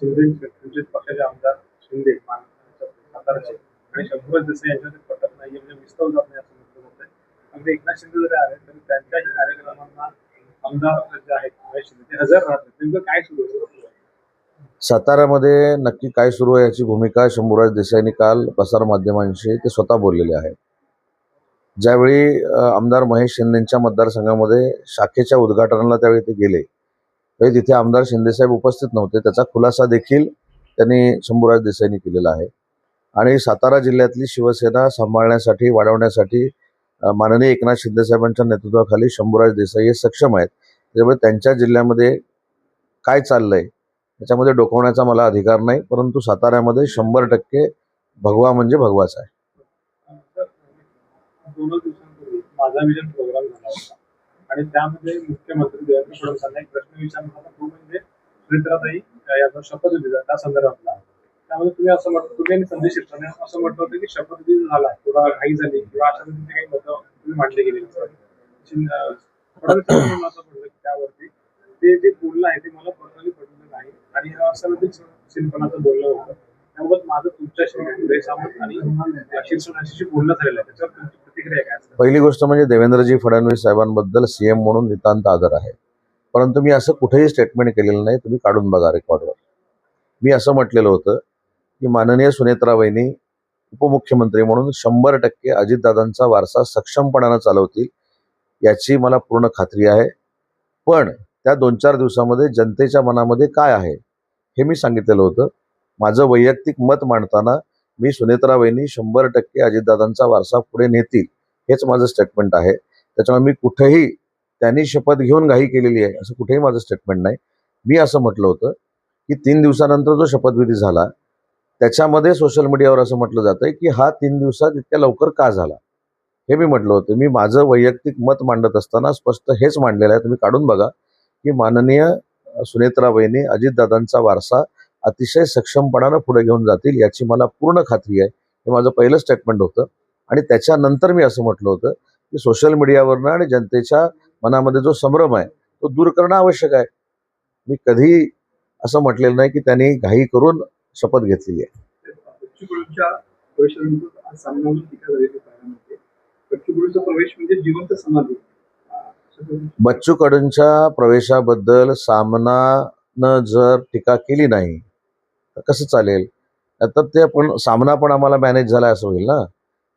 शिंदे वंचित पक्षाचे आमदार शिंदे साताराचे आणि शंभूराज देसाई यांच्यामध्ये पटत नाही म्हणजे विस्तव जात नाही असं म्हटलं जातंय. अगदी एकनाथ शिंदे जरी आले तरी त्यांच्याही कार्यक्रमांना आमदार जे आहेत महेश शिंदे ते हजर राहतात. नेमकं काय सुरू आहे? साताऱ्यामध्ये नक्की काय सुरू आहे याची भूमिका शंभूराज देसाईंनी काल प्रसारमाध्यमांशी ते स्वतः बोललेले आहे. ज्यावेळी आमदार महेश शिंदेच्या मतदारसंघामध्ये शाखेच्या उद्घाटनाला त्यावेळी ते गेले त्यावेळी तिथे आमदार शिंदेसाहेब उपस्थित नव्हते. त्याचा खुलासा देखील त्यांनी शंभूराज देसाईंनी केलेला आहे. आणि सातारा जिल्ह्यातली शिवसेना सांभाळण्यासाठी वाढवण्यासाठी माननीय एकनाथ शिंदेसाहेबांच्या नेतृत्वाखाली शंभूराज देसाई हे सक्षम आहेत. त्यामुळे त्यांच्या जिल्ह्यामध्ये काय चाललंय त्याच्यामध्ये डोकवण्याचा मला अधिकार नाही, परंतु साताऱ्यामध्ये 100% भगवा म्हणजे भगवाच आहे. दोन दिवसांपूर्वी माझा विजन प्रोग्राम झाला होता आणि त्यामध्ये मुख्यमंत्री देवेंद्र फडणवीसांना एक प्रश्न विचारला होता, तो म्हणजे सुनेत्राताई याचा शपथविधीचा त्या संदर्भातला. त्यामध्ये तुम्ही संदेश शिरसाट असं म्हटलं होतं की शपथविधी झाला थोडा घाई झाली किंवा अशा पद्धतीचे काही मतं तुम्ही मांडले गेलेली फडणवीसांनी असं म्हटलं की त्यावरती ते जे बोलणं आहे ते मला पर्सनली पटलं नाही आणि असं शिल्पनाचं बोलणं होतं. त्याबाबत माझं तुमच्याशी सामंत आणि शिवसेनेशी बोलणं झालेलं आहे. त्याच्यावर तुमची प्रतिक्रिया काय असेल? पहिली गोष्ट म्हणजे देवेंद्रजी फडणवीस साहेबांबद्दल सीएम म्हणून नितांत आदर आहे, परंतु मी असं कुठेही स्टेटमेंट केलेलं नाही. तुम्ही काढून बघा रेकॉर्डवर. मी असं म्हटलेलं होतं की माननीय सुनेत्राबाईंनी उपमुख्यमंत्री म्हणून 100% अजितदादांचा वारसा सक्षमपणानं चालवतील याची मला पूर्ण खात्री आहे. पण त्या 2-4 दिवसामध्ये जनतेच्या मनामध्ये काय आहे हे मी सांगितलेलं होतं. माझं वैयक्तिक मत मांडताना मी सुनेत्राबाईंनी 100% अजितदादांचा वारसा पुढे नेतील हेच माझं स्टेटमेंट आहे. त्याच्यामुळे मी कुठेही त्यांनी शपथ घेऊन घाई केलेली आहे असं कुठेही माझं स्टेटमेंट नाही. मी असं म्हटलं होतं की 3 दिवसानंतर जो शपथविधी झाला त्याच्यामध्ये सोशल मीडियावर असं म्हटलं जातंय की हा 3 दिवसात इतक्या लवकर का झाला, हे मी म्हटलं होतं. मी माझं वैयक्तिक मत मांडत असताना स्पष्ट हेच मांडलेलं आहे. तुम्ही काढून बघा की माननीय सुनेत्राबाईंनी अजितदादांचा वारसा अतिशय सक्षमपणानं पुढे घेऊन जातील याची मला पूर्ण खात्री आहे. हे माझं पहिलं स्टेटमेंट होतं. आणि त्याच्यानंतर मी असं म्हटलं होतं की सोशल मीडियावरनं आणि जनतेच्या मनामध्ये जो संभ्रम आहे तो दूर करणं आवश्यक आहे. मी कधी असं म्हटलेलं नाही की त्यांनी घाई करून शपथ घेतलेली आहे. प्रवेश म्हणजे जिवंत समाधी. बच्चू कडूंच्या प्रवेशाबद्दल सामनानं जर टीका केली नाही तर कसं चालेल? आता ते पण सामना पण आम्हाला मॅनेज झाला असं होईल ना.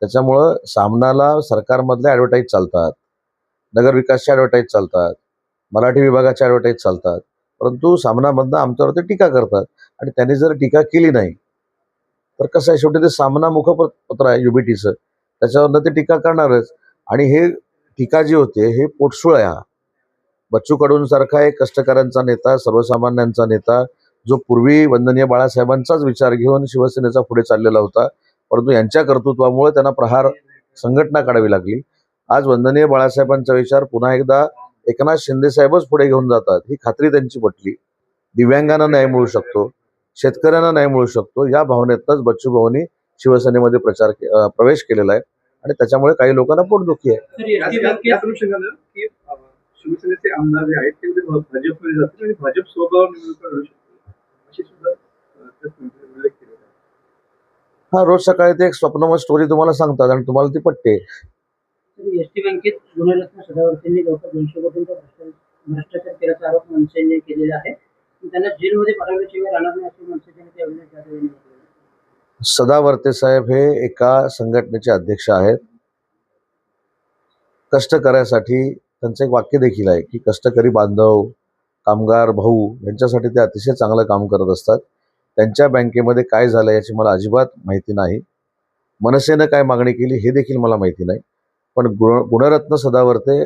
त्याच्यामुळं सामनाला सरकारमधल्या ॲडव्हर्टाईज चालतात, नगरविकासच्या ॲडव्हर्टाईज चालतात, मराठी विभागाच्या ॲडव्हर्टाईज चालतात, परंतु सामनामधनं आमच्यावरती टीका करतात. आणि त्यांनी जर टीका केली नाही तर कसं आहे, शेवटी ते सामना मुखपत्र आहे युबीटीचं, त्याच्यावरनं ते टीका करणारच. आणि हे टीका जी होते हे पोटसूळ आहे. हा बच्चू कडूंसारखा एक कष्टकऱ्यांचा नेता, सर्वसामान्यांचा नेता, जो पूर्वी वंदनीय बाळासाहेबांचाच विचार घेऊन शिवसेनेचा पुढे चाललेला होता, परंतु यांच्या कर्तृत्वामुळे त्यांना प्रहार संघटना काढावी लागली. आज वंदनीय बाळासाहेबांचा विचार पुन्हा एकदा एकनाथ शिंदेसाहेबच पुढे घेऊन जातात ही खात्री त्यांची पटली. दिव्यांगांना न्याय मिळू शकतो, शेतकऱ्यांना न्याय मिळू शकतो, या भावनेतच बच्चू भाऊंनी शिवसेनेमध्ये प्रवेश केलेला आहे. आणि त्याच्यामुळे काही लोकांना पोटदुखी आहे. शिवसेनेचे आमदार जे आहेत ते भाजपमध्ये जातील आणि भाजप स्वबळावर निवडणूक अशी सुद्धा उल्लेख केलेला आहे. हा, रोज सकाळी ते एक स्वप्नमय स्टोरी तुम्हाला सांगतात आणि तुम्हाला ती पटते. एसटी बँकेत गुणरत्न सदावर्तेंनी जवळपास 200 कोटींचा भ्रष्टाचार केल्याचा आरोप मनसेने केलेला आहे. त्यांना जेलमध्ये पाठवल्याशिवाय राहणार नाही असे मनसेने त्यावेळी. सदावर्ते साहेब हे एका संघटनेचे अध्यक्ष आहेत. कष्टकऱ्यासाठी त्यांचं एक वाक्य देखील आहे की कष्टकरी बांधव, कामगार भाऊ यांच्यासाठी ते अतिशय चांगलं काम करत असतात. त्यांच्या बँकेमध्ये काय झालं याची मला अजिबात माहिती नाही. मनसेनं काय मागणी केली हे देखील मला माहिती नाही. पण गुणरत्न सदावर्ते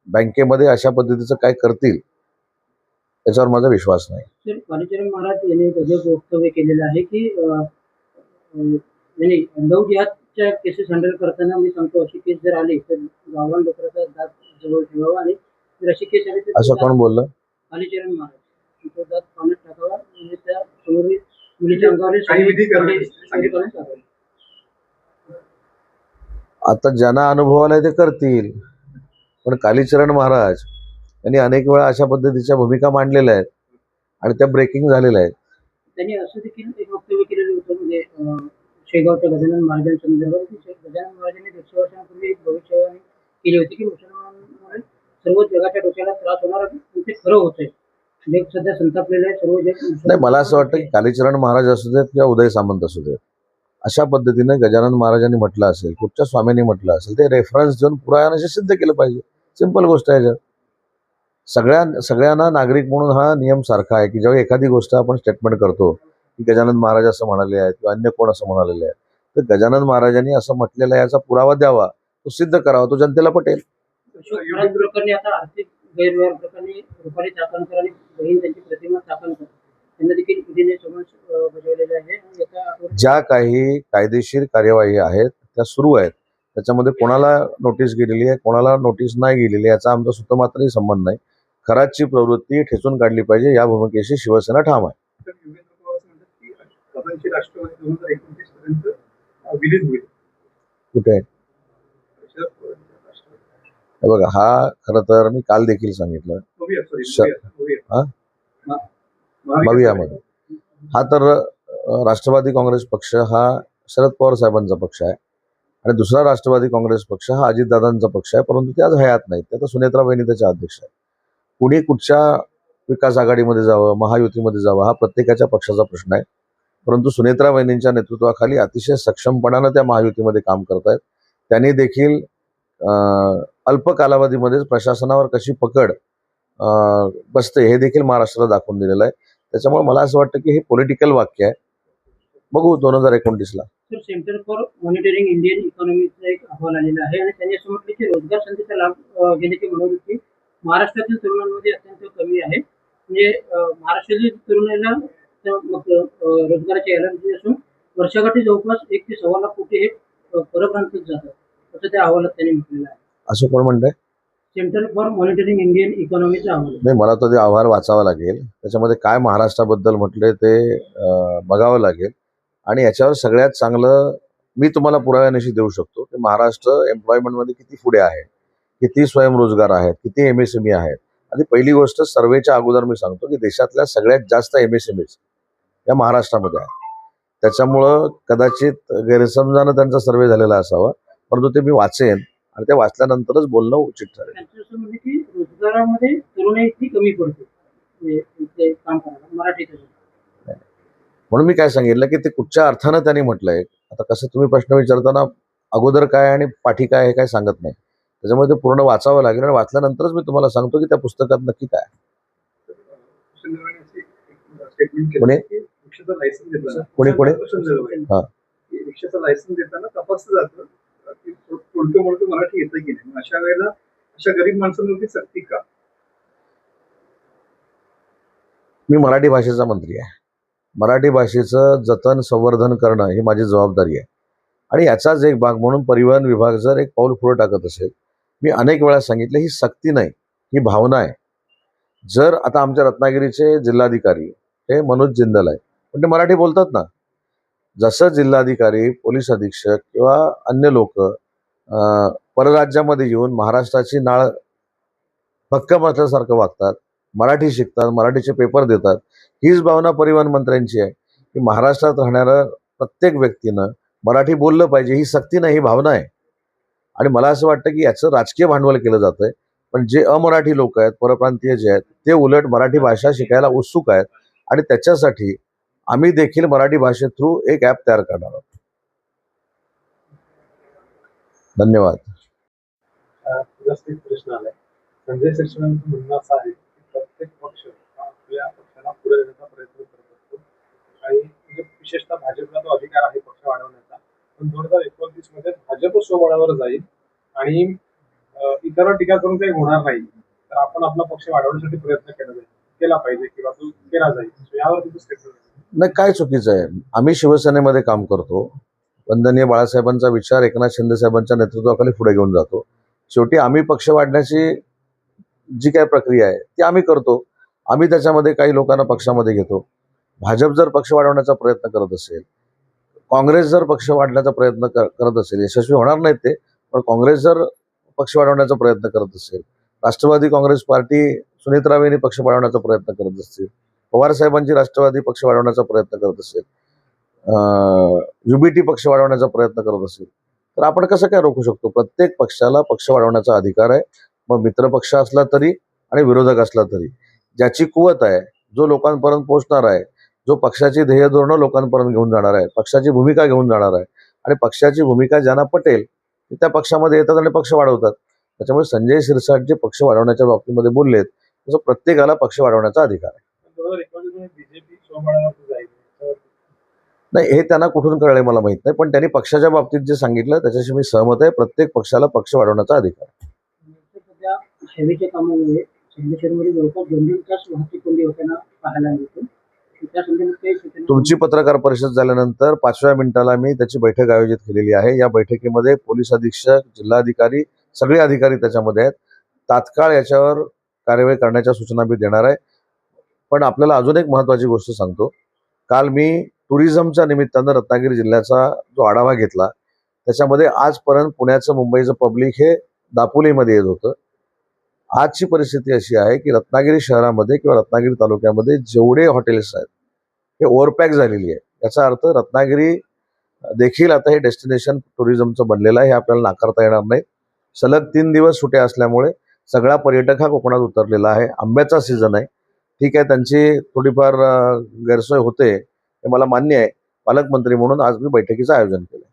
बँकेमध्ये अशा पद्धतीचं काय करतील याच्यावर माझा विश्वास नाही. कालीचरण महाराज यांनी वक्तव्य केलेलं आहे की लव जिहादच्या केसेस हँडल करताना मी सांगतो अशी केस जर आली तर गावरान डोकराचा दात जवळ ठेवावा आणि जर अशी केस आली तर असं कोण बोललं? कालीचरण महाराज तो दात पाण्यात टाकावा म्हणजे त्या समोरील मुलीच्या अंगावर. आता ज्यांना अनुभव आलाय ते करतील. पण कालीचरण महाराज यांनी अनेक वेळा अशा पद्धतीच्या भूमिका मांडलेल्या आहेत आणि त्या ब्रेकिंग झालेल्या आहेत. त्यांनी असं देखील एक वक्तव्य केलेलं होतं म्हणजे शेगावच्या गजानन महाराजांसंदर्भात की गजानन महाराजांनी 150 वर्षांपूर्वी एक भविष्यवाणी केली होती की मुसलमानांमुळे सर्व जगाच्या डोक्याला त्रास होणार आणि ते खरं होतंय. जग सध्या संतापलेलं आहे, सर्व जग नाही, मला असं वाटतं की कालीचरण महाराज असू देत किंवा उदय सामंत असू देत, अशा पद्धतीने गजानन महाराजांनी म्हटलं असेल, कुठच्या स्वामींनी म्हटलं असेल, ते रेफरन्स देऊन पुराणाशी सिद्ध केलं पाहिजे. सिंपल गोष्ट आहे. सगळ्यांना नागरिक म्हणून हा नियम सारखा आहे की जेव्हा एखादी गोष्ट आपण स्टेटमेंट करतो की गजानन महाराज असं म्हणाले आहेत किंवा अन्य कोण असं म्हणालेले आहे, तर गजानन महाराजांनी असं म्हटलेलं आहे याचा पुरावा द्यावा, तो सिद्ध करावा, तो जनतेला पटेल. अशोक महाराज प्रकरणी आता आर्थिक गैरव्यवहार प्रकरणी रुपाली चाकणकर आणि बहीण त्यांची प्रतिमा चाकणकर यांना देखील ईडीने समन्स बजावलेले आहे आणि याचा आठवडा ज्या काही कायदेशीर कार्यवाही आहेत त्या सुरू आहेत, त्याच्यामध्ये कोणाला नोटीस गेलेली आहे, कोणाला नोटीस नाही गेलेली आहे, याचा आमचा सुद्धा मात्रही संबंध नाही. खराची प्रवृत्ती ठेचून काढली पाहिजे या भूमिकेशी शिवसेना ठाम आहे. तर युगेंद्र पवार असं म्हणतात की कदाचित राष्ट्रवादी 2029 पर्यंत विलीन होईल. कुठे आहे? शरद पवारांच्या राष्ट्रवादी. हे बघा, हा खरं तर मी काल देखील सांगितलं, हा? भवियामध्ये हा तर राष्ट्रवादी काँग्रेस पक्ष हा शरद पवार साहेबांचा पक्ष आहे आणि दुसरा राष्ट्रवादी काँग्रेस पक्ष हा अजितदादांचा पक्ष आहे, परंतु ते आज हयात नाहीत. ते आता सुनेत्रा वहिनी त्याच्या अध्यक्ष आहे. कुणी कुठच्या विकास आघाडीमध्ये जावं, महायुतीमध्ये जावं, हा प्रत्येकाच्या पक्षाचा प्रश्न आहे. परंतु सुनेत्रा वहिनींच्या नेतृत्वाखाली अतिशय सक्षमपणानं त्या महायुतीमध्ये काम करत आहेत. त्यांनी देखील अल्प कालावधीमध्येच प्रशासनावर कशी पकड बसते हे देखील महाराष्ट्राला दाखवून दिलेलं आहे. त्याच्यामुळे मला असं वाटतं की हे पॉलिटिकल वाक्य आहे. बघू 2029ला. तर सेंटर फॉर मॉनिटरिंग इंडियन इकॉनॉमीचा एक अहवाल आलेला आहे आणि त्यांनी असं म्हटलं की रोजगार संधीचा लाभ घेण्याची मनोवृत्ती महाराष्ट्रातील तरुणांमध्ये अत्यंत कमी आहे. म्हणजे महाराष्ट्रातील तरुणांना रोजगाराची ॲलर्जी असून वर्षाकाठी जवळपास 1 ते 1.25 लाख कोटी हे परप्रांतात जातात असं त्या अहवालात त्यांनी म्हटलेलं आहे. असं कोण म्हणतंय? सेंटर फॉर मॉनिटरिंग इंडियन इकॉनॉमीचा अहवाल. नाही, मला तो ते अहवाल वाचावा लागेल. त्याच्यामध्ये काय महाराष्ट्राबद्दल म्हटलंय ते बघावं लागेल आणि याच्यावर सगळ्यात चांगलं मी तुम्हाला पुराव्यानिशी देऊ शकतो की महाराष्ट्र एम्प्लॉयमेंटमध्ये किती पुढे आहे, किती स्वयंरोजगार आहेत, किती MSME आहेत. आणि पहिली गोष्ट, सर्वेच्या अगोदर मी सांगतो की देशातल्या सगळ्यात जास्त MSMEs या महाराष्ट्रामध्ये आहेत. त्याच्यामुळं कदाचित गैरसमजानं त्यांचा सर्वे झालेला असावा, परंतु ते मी वाचेन आणि ते वाचल्यानंतरच बोलणं उचित ठरेल. त्यांचं असं म्हणजे की रोजगारामध्ये तरुणाई इतकी कमी पडते ते काम करायला मराठीत. म्हणून मी काय सांगितलं की ते कुठच्या अर्थानं त्यांनी म्हटलंय. आता कसं तुम्ही प्रश्न विचारताना अगोदर काय आणि पाठी काय हे काय सांगत नाही, त्याच्यामुळे ते पूर्ण वाचावं लागेल आणि वाचल्यानंतरच मी तुम्हाला सांगतो की त्या पुस्तकात नक्की काय. कोणी कोणी कोणी हा रिक्षाचं लायसन्स देताना तपासलं जातं की तोडकं मोडकं मराठी येतं की नाही. अशा वेळेला अशा गरीब माणसांवरती सक्ती का? मी मराठी भाषेचा मंत्री आहे. मराठी भाषेचं जतन संवर्धन करणं ही माझी जबाबदारी आहे आणि याचाच एक भाग म्हणून परिवहन विभाग जर एक पाऊल पुढे टाकत असेल, मी अनेक वेळा सांगितलं, ही सक्ती नाही, ही भावना आहे. जर आता आमच्या रत्नागिरीचे जिल्हाधिकारी हे मनोज जिंदल आहे, पण ते मराठी बोलतात ना. जसं जिल्हाधिकारी, पोलीस अधीक्षक किंवा अन्य लोक परराज्यामध्ये येऊन महाराष्ट्राची नाळ भक्कम असल्यासारखं वागतात, मराठी शिकतात, मराठीचे पेपर देतात, हीच भावना परिवहन मंत्र्यांची आहे की महाराष्ट्रात राहणाऱ्या प्रत्येक व्यक्तीनं मराठी बोललं पाहिजे. ही सक्ती नाही, ही भावना आहे. आणि मला असं वाटतं की याचं राजकीय भांडवल केलं जातंय, पण जे अमराठी लोक आहेत, परप्रांतीय जे आहेत, ते उलट मराठी भाषा शिकायला उत्सुक आहेत आणि त्याच्यासाठी आम्ही देखील मराठी भाषे थ्रू एक ॲप तयार करणार आहोत. धन्यवाद. जास्त एक प्रश्न आलाय. संजय शिरसाटांचं म्हणणं असं आहे की प्रत्येक पक्ष आपल्या पक्षाला पुढे नेण्याचा प्रयत्न करत असतो आणि विशेषतः भाजपला तो अधिकार आहे पक्ष वाढवण्याचा, पण 2029 मध्ये भाजप स्वबळावर जाईल आणि इतरांवर टीका करून काही होणार नाही. तर आपण आपला पक्ष वाढवण्यासाठी प्रयत्न केला पाहिजे किंवा तो केला जाईल. यावर तुमचं स्टेटमेंट? नाही, काय चुकीचं आहे? आम्ही शिवसेनेमध्ये काम करतो. वंदनीय बाळासाहेबांचा विचार एकनाथ शिंदे साहेबांच्या नेतृत्वाखाली पुढे घेऊन जातो. शेवटी आम्ही पक्ष वाढण्याची जी काय प्रक्रिया आहे ती आम्ही करतो. आम्ही त्याच्यामध्ये काही लोकांना पक्षामध्ये घेतो. भाजप जर पक्ष वाढवण्याचा प्रयत्न करत असेल, काँग्रेस जर पक्ष वाढण्याचा प्रयत्न करत असेल, यशस्वी होणार नाहीत ते, पण काँग्रेस जर पक्ष वाढवण्याचा प्रयत्न करत असेल, राष्ट्रवादी काँग्रेस पार्टी सुनेत्राबाईंनी पक्ष वाढवण्याचा प्रयत्न करत असतील, पवार साहेबांची राष्ट्रवादी पक्ष वाढवण्याचा प्रयत्न करत असेल, युबीटी पक्ष वाढवण्याचा प्रयत्न करत असेल, तर आपण कसं काय रोखू शकतो? प्रत्येक पक्षाला पक्ष वाढवण्याचा अधिकार आहे. मग मित्र पक्ष असला तरी आणि विरोधक असला तरी, ज्याची कुवत आहे, जो लोकांपर्यंत पोहोचणार आहे, जो पक्षाची ध्येय धोरणं लोकांपर्यंत घेऊन जाणार आहे, पक्षाची भूमिका घेऊन जाणार आहे आणि पक्षाची भूमिका ज्यांना पटेल ते त्या पक्षामध्ये येतात आणि पक्ष वाढवतात. त्याच्यामुळे संजय शिरसाट जे पक्ष वाढवण्याच्या बाबतीमध्ये बोललेत, तसं प्रत्येकाला पक्ष वाढवण्याचा अधिकार आहे. 2021 बीजेपी स्वबळावर जाईल तर नाही, हे त्यांना कुठून कळले मला माहित नाही, पण त्यांनी पक्षाच्या बाबतीत जे सांगितलं त्याच्याशी मी सहमत आहे. प्रत्येक पक्षाला पक्ष वाढवण्याचा अधिकार आहे. सध्या हेवीच्या कामामुळे संदेशामध्ये जवळपास 2-2 तास वाहतूक कोंडी होताना पाहायला मिळतो. त्या संदर्भात काही सूचना तुमची पत्रकार परिषद झाल्यानंतर 5व्या मिनिटाला मी त्याची बैठक आयोजित केलेली आहे. या बैठकीमध्ये पोलीस अधीक्षक, जिल्हाधिकारी, सगळे अधिकारी त्याच्यामध्ये आहेत. तात्काळ याच्यावर कार्यवाही करण्याच्या सूचना मी देणार आहे. पण आपल्याला अजून एक महत्त्वाची गोष्ट सांगतो. काल मी टुरिझमच्या निमित्तानं रत्नागिरी जिल्ह्याचा जो आढावा घेतला, त्याच्यामध्ये आजपर्यंत पुण्याचं, मुंबईचं पब्लिक हे दापोलीमध्ये येत होतं. आजची परिस्थिती अशी आहे की रत्नागिरी शहरामध्ये किंवा रत्नागिरी तालुक्यामध्ये जेवढे हॉटेल्स आहेत हे ओव्हरपॅक झालेली आहे. याचा अर्थ रत्नागिरी देखील आता हे डेस्टिनेशन टुरिझमचं बनलेलं आहे, हे आपल्याला नाकारता येणार नाही. सलग 3 दिवस सुट्या असल्यामुळे सगळा पर्यटक हा कोकणात उतरलेला आहे. आंब्याचा सीझन आहे. ठीक आहे, त्यांची थोडीफार गैरसोय होते, हे मला मान्य आहे. पालकमंत्री म्हणून आज मी बैठकीचं आयोजन केलं.